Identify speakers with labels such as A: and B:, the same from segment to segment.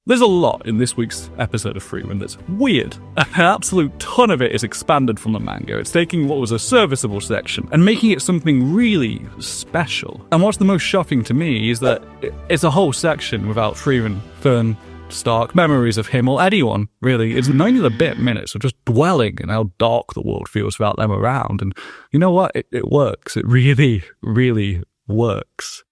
A: There's a lot in this week's episode of Frieren that's weird. An absolute ton of it is expanded from the manga. It's taking what was a serviceable section and making it something really special. And what's the most shocking to me is that it's a whole section without Frieren, Fern, Stark, memories of him or anyone, really. It's 90 and a bit minutes of just dwelling in how dark the world feels without them around. And you know what? It works. It really, really works.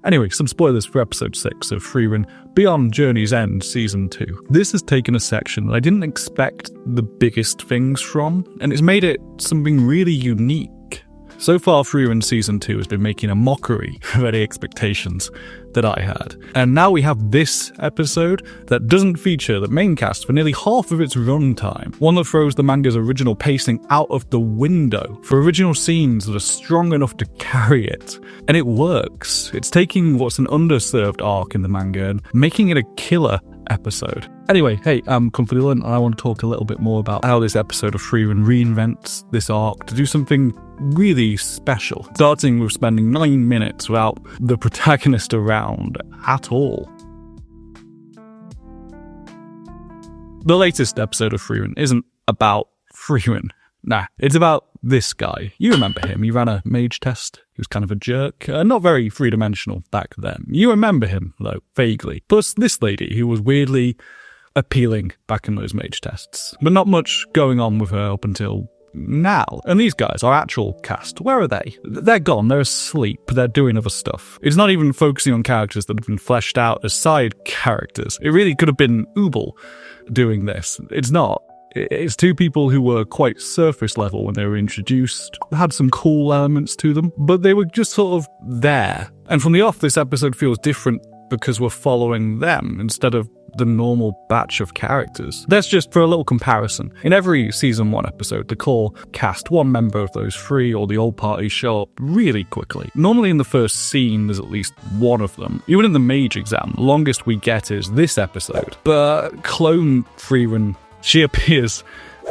A: Anyway, some spoilers for episode 6 of Frieren Beyond Journey's End Season 2. This has taken a section that I didn't expect the biggest things from, and it's made it something really unique. So far, Frieren Season 2 has been making a mockery of any expectations that I had. And now we have this episode that doesn't feature the main cast for nearly half of its runtime. One that throws the manga's original pacing out of the window for original scenes that are strong enough to carry it. And it works. It's taking what's an underserved arc in the manga and making it a killer episode. Anyway, hey, I'm Confident, and I want to talk a little bit more about how this episode of Frieren reinvents this arc to do something really special, starting with spending 9 minutes without the protagonist around at all. The latest episode of Frieren isn't about Frieren. Nah, it's about this guy. You remember him. He ran a mage test. He was kind of a jerk. Not very three-dimensional back then. You remember him, though, vaguely. Plus this lady who was weirdly appealing back in those mage tests. But not much going on with her up until now. And these guys, our actual cast, where are they? They're gone. They're asleep. They're doing other stuff. It's not even focusing on characters that have been fleshed out as side characters. It really could have been Ubel doing this. It's not. It's two people who were quite surface level when they were introduced, had some cool elements to them, but they were just sort of there. And from the off, this episode feels different because we're following them instead of the normal batch of characters. That's just for a little comparison. In every Season 1 episode, the core cast, one member of those three or the old party show up really quickly. Normally in the first scene, there's at least one of them. Even in the mage exam, the longest we get is this episode. But clone Frieren, she appears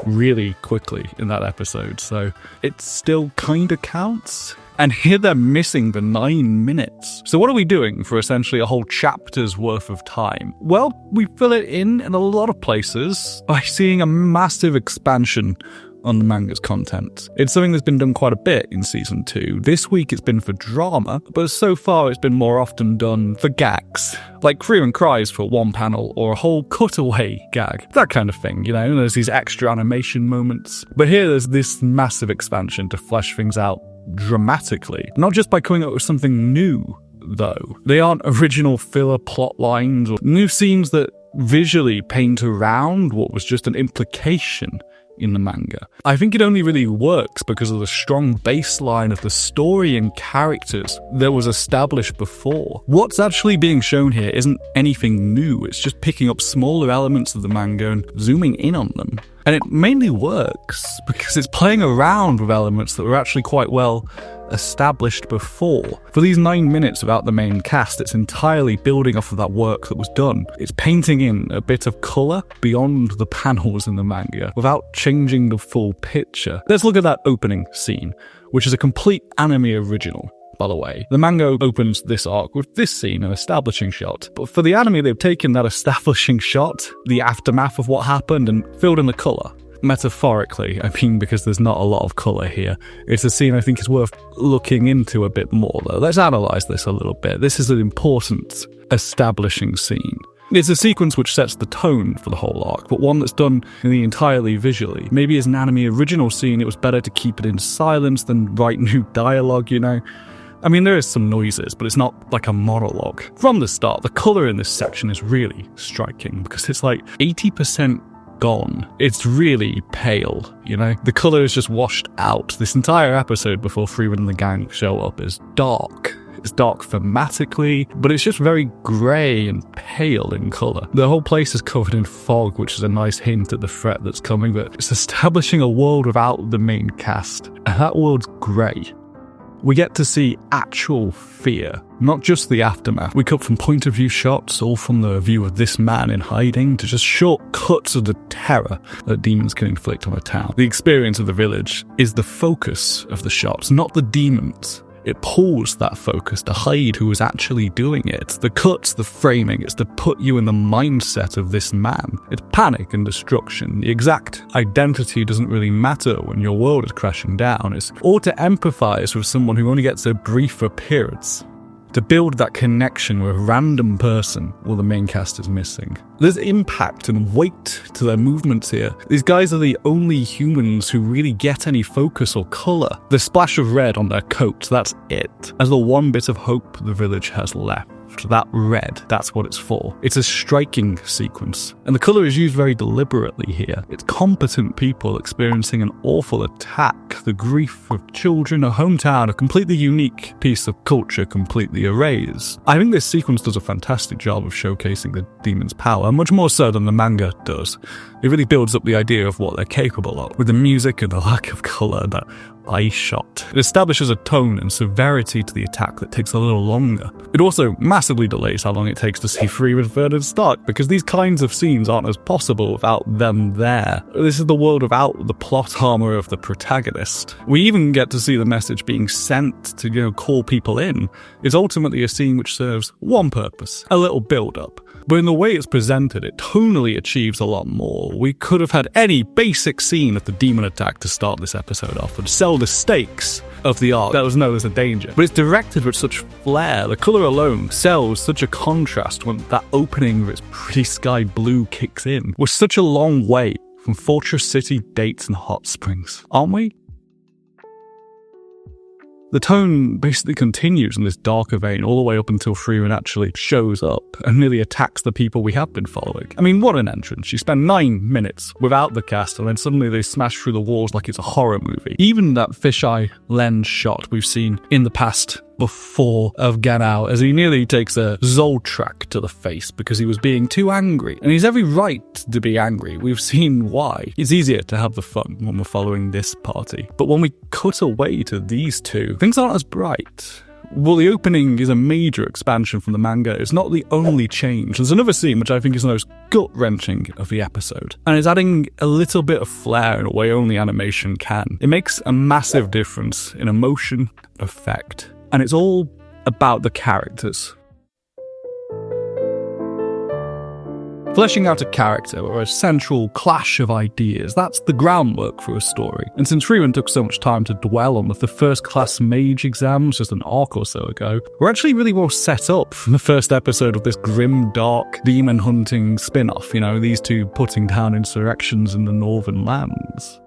A: really quickly in that episode, so it still kind of counts. And here they're missing the 9 minutes. So what are we doing for essentially a whole chapter's worth of time? Well, we fill it in a lot of places by seeing a massive expansion on the manga's content. It's something that's been done quite a bit in Season 2. This week it's been for drama, but so far it's been more often done for gags. Like Frieren cries for one panel or a whole cutaway gag. That kind of thing, you know, there's these extra animation moments. But here there's this massive expansion to flesh things out dramatically. Not just by coming up with something new, though. They aren't original filler plot lines or new scenes that visually paint around what was just an implication in the manga. I think it only really works because of the strong baseline of the story and characters that was established before. What's actually being shown here isn't anything new, it's just picking up smaller elements of the manga and zooming in on them. And it mainly works because it's playing around with elements that were actually quite well established before. For these 9 minutes without the main cast, it's entirely building off of that work that was done. It's painting in a bit of colour beyond the panels in the manga without changing the full picture. Let's look at that opening scene, which is a complete anime original. By the way, the manga opens this arc with this scene, an establishing shot. But for the anime, they've taken that establishing shot, the aftermath of what happened, and filled in the colour. Metaphorically, I mean, because there's not a lot of colour here. It's a scene I think is worth looking into a bit more, though. Let's analyse this a little bit. This is an important establishing scene. It's a sequence which sets the tone for the whole arc, but one that's done entirely visually. Maybe as an anime original scene, it was better to keep it in silence than write new dialogue, you know? I mean, there is some noises, but it's not like a monologue. From the start, the colour in this section is really striking because it's like 80% gone. It's really pale, you know? The colour is just washed out. This entire episode before Frieren and the gang show up is dark. It's dark thematically, but it's just very grey and pale in colour. The whole place is covered in fog, which is a nice hint at the threat that's coming, but it's establishing a world without the main cast, and that world's grey. We get to see actual fear, not just the aftermath. We cut from point of view shots, all from the view of this man in hiding, to just short cuts of the terror that demons can inflict on a town. The experience of the village is the focus of the shots, not the demons. It pulls that focus to hide who is actually doing it. The cuts, the framing, it's to put you in the mindset of this man. It's panic and destruction. The exact identity doesn't really matter when your world is crashing down. It's all to empathize with someone who only gets a brief appearance. To build that connection with a random person while the main cast is missing. There's impact and weight to their movements here. These guys are the only humans who really get any focus or colour. The splash of red on their coats, that's it. As the one bit of hope the village has left. That red, that's what it's for. It's a striking sequence, and the colour is used very deliberately here. It's competent people experiencing an awful attack, the grief of children, a hometown, a completely unique piece of culture completely erased. I think this sequence does a fantastic job of showcasing the demon's power, much more so than the manga does. It really builds up the idea of what they're capable of, with the music and the lack of colour, that eye shot. It establishes a tone and severity to the attack that takes a little longer. It also massively delays how long it takes to see Frieren, Frieren, and Stark, because these kinds of scenes aren't as possible without them there. This is the world without the plot armor of the protagonist. We even get to see the message being sent to, call people in. It's ultimately a scene which serves one purpose, a little build-up. But in the way it's presented, it tonally achieves a lot more. We could have had any basic scene of the demon attack to start this episode off and sell the stakes of the arc. That was known as a danger. But it's directed with such flair. The colour alone sells such a contrast when that opening with its pretty sky blue kicks in. We're such a long way from Fortress City, dates, and hot springs, aren't we? The tone basically continues in this darker vein all the way up until Frieren actually shows up and nearly attacks the people we have been following. I mean, what an entrance. You spend 9 minutes without the cast and then suddenly they smash through the walls like it's a horror movie. Even that fisheye lens shot we've seen in the past before of Genau, as he nearly takes a Zoltrak to the face because he was being too angry. And he's every right to be angry. We've seen why. It's easier to have the fun when we're following this party. But when we cut away to these two, things aren't as bright. Well, the opening is a major expansion from the manga. It's not the only change. There's another scene which I think is the most gut-wrenching of the episode. And it's adding a little bit of flair in a way only animation can. It makes a massive difference in emotion, effect. And it's all about the characters. Fleshing out a character or a central clash of ideas, that's the groundwork for a story. And since Frieren took so much time to dwell on the first-class mage exams just an arc or so ago, we're actually really well set up from the first episode of this grim, dark, demon-hunting spin-off, these two putting down insurrections in the northern lands.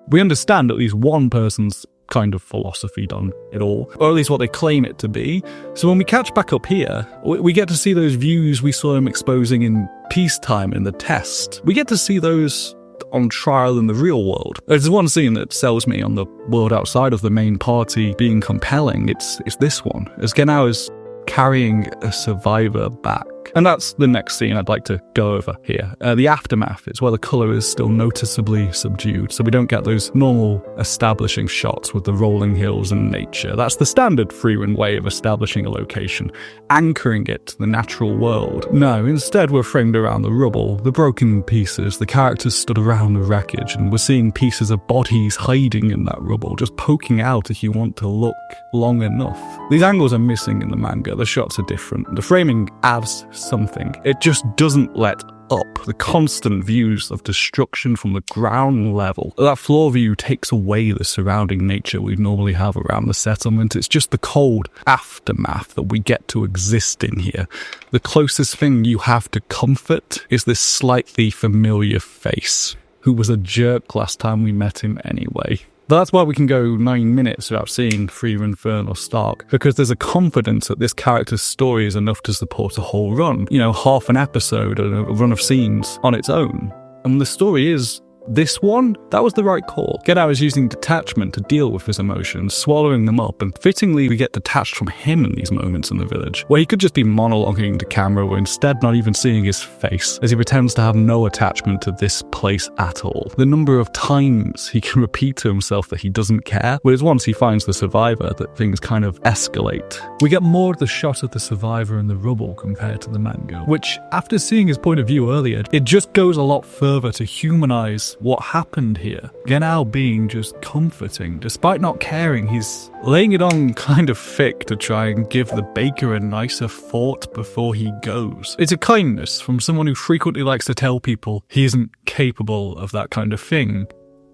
A: We understand at least one person's kind of philosophy on it all, or at least what they claim it to be. So when we catch back up here, we get to see those views we saw him exposing in peacetime in the test. We get to see those on trial in the real world. There's one scene that sells me on the world outside of the main party being compelling. It's this one, as Genau is carrying a survivor back. And that's the next scene I'd like to go over here. The aftermath is where the colour is still noticeably subdued, so we don't get those normal establishing shots with the rolling hills and nature. That's the standard Frieren way of establishing a location, anchoring it to the natural world. No, instead we're framed around the rubble, the broken pieces, the characters stood around the wreckage, and we're seeing pieces of bodies hiding in that rubble, just poking out if you want to look long enough. These angles are missing in the manga, the shots are different, the framing adds something. It just doesn't let up. The constant views of destruction from the ground level. That floor view takes away the surrounding nature we normally have around the settlement. It's just the cold aftermath that we get to exist in here. The closest thing you have to comfort is this slightly familiar face, who was a jerk last time we met him anyway. That's why we can go 9 minutes without seeing Frieren, Frieren, or Stark, because there's a confidence that this character's story is enough to support a whole run. Half an episode and a run of scenes on its own. And the story is this one, that was the right call. Genau is using detachment to deal with his emotions, swallowing them up, and fittingly we get detached from him in these moments in the village, where he could just be monologuing to camera, or instead not even seeing his face, as he pretends to have no attachment to this place at all. The number of times he can repeat to himself that he doesn't care, whereas once he finds the survivor, that things kind of escalate. We get more of the shot of the survivor in the rubble compared to the manga, which, after seeing his point of view earlier, it just goes a lot further to humanize what happened here. Genau being just comforting. Despite not caring, he's laying it on kind of thick to try and give the baker a nicer thought before he goes. It's a kindness from someone who frequently likes to tell people he isn't capable of that kind of thing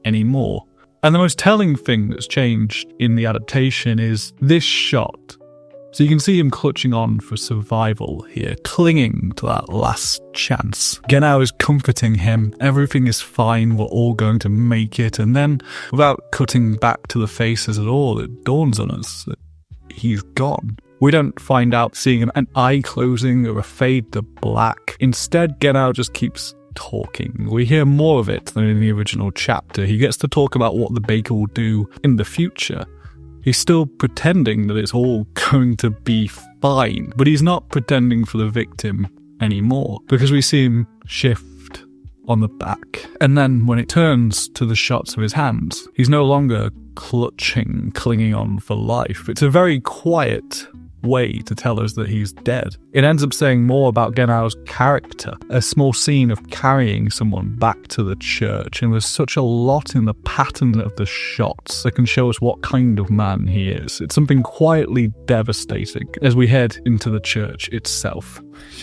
A: anymore. And the most telling thing that's changed in the adaptation is this shot. So you can see him clutching on for survival here, clinging to that last chance. Genau is comforting him. Everything is fine. We're all going to make it. And then, without cutting back to the faces at all, it dawns on us that he's gone. We don't find out seeing an eye closing or a fade to black. Instead, Genau just keeps talking. We hear more of it than in the original chapter. He gets to talk about what the baker will do in the future. He's still pretending that it's all going to be fine, but he's not pretending for the victim anymore, because we see him shift on the back. And then when it turns to the shots of his hands, he's no longer clutching, clinging on for life. It's a very quiet way to tell us that he's dead. It ends up saying more about Genau's character, a small scene of carrying someone back to the church, and there's such a lot in the pattern of the shots that can show us what kind of man he is. It's something quietly devastating as we head into the church itself.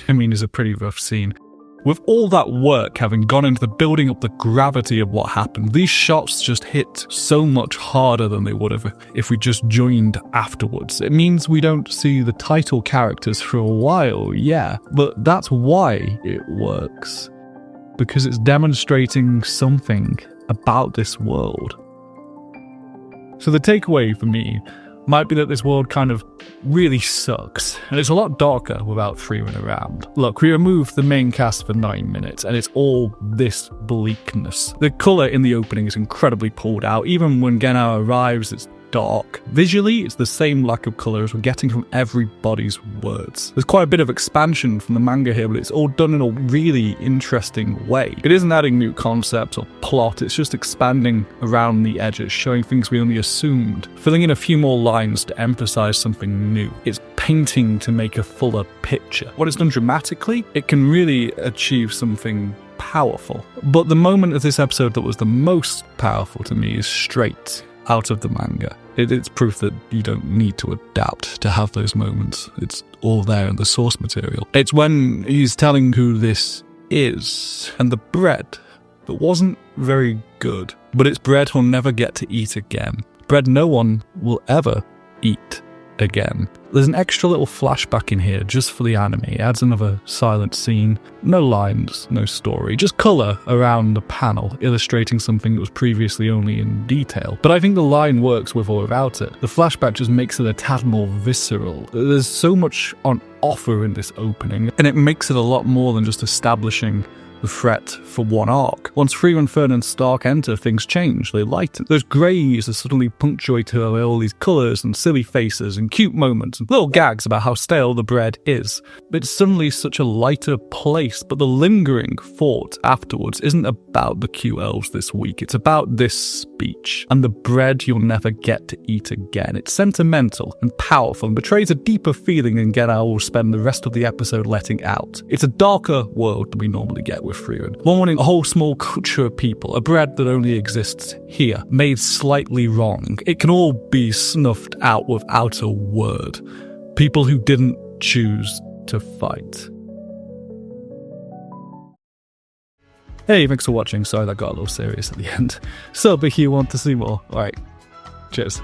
A: I mean, it's a pretty rough scene. With all that work having gone into the building up the gravity of what happened, these shots just hit so much harder than they would have if we just joined afterwards. It means we don't see the title characters for a while, yeah, but that's why it works. Because it's demonstrating something about this world. So the takeaway for me might be that this world kind of really sucks, and it's a lot darker without Frieren around. Look, we removed the main cast for 9 minutes, and it's all this bleakness. The colour in the opening is incredibly pulled out. Even when Genau arrives, it's dark. Visually, it's the same lack of colour as we're getting from everybody's words. There's quite a bit of expansion from the manga here, but it's all done in a really interesting way. It isn't adding new concepts or plot, it's just expanding around the edges, showing things we only assumed, filling in a few more lines to emphasise something new. It's painting to make a fuller picture. When it's done dramatically, it can really achieve something powerful. But the moment of this episode that was the most powerful to me is straight out of the manga. It's proof that you don't need to adapt to have those moments. It's all there in the source material. It's when he's telling who this is, and the bread that wasn't very good, but it's bread he'll never get to eat again. Bread no one will ever eat again. There's an extra little flashback in here just for the anime. It adds another silent scene. No lines, no story, just colour around the panel, illustrating something that was previously only in detail. But I think the line works with or without it. The flashback just makes it a tad more visceral. There's so much on offer in this opening, and it makes it a lot more than just establishing the threat for one arc. Once Frieren, Fern and Stark enter, things change, they lighten. Those greys are suddenly punctuated by all these colours and silly faces and cute moments and little gags about how stale the bread is. It's suddenly such a lighter place, but the lingering thought afterwards isn't about the cute elves this week, it's about this speech and the bread you'll never get to eat again. It's sentimental and powerful and betrays a deeper feeling than Genau will spend the rest of the episode letting out. It's a darker world than we normally get with Frieren. One wanting a whole small culture of people, a bread that only exists here, made slightly wrong. It can all be snuffed out without a word. People who didn't choose to fight. Hey, thanks for watching. Sorry that got a little serious at the end. So, if you want to see more. Alright, cheers.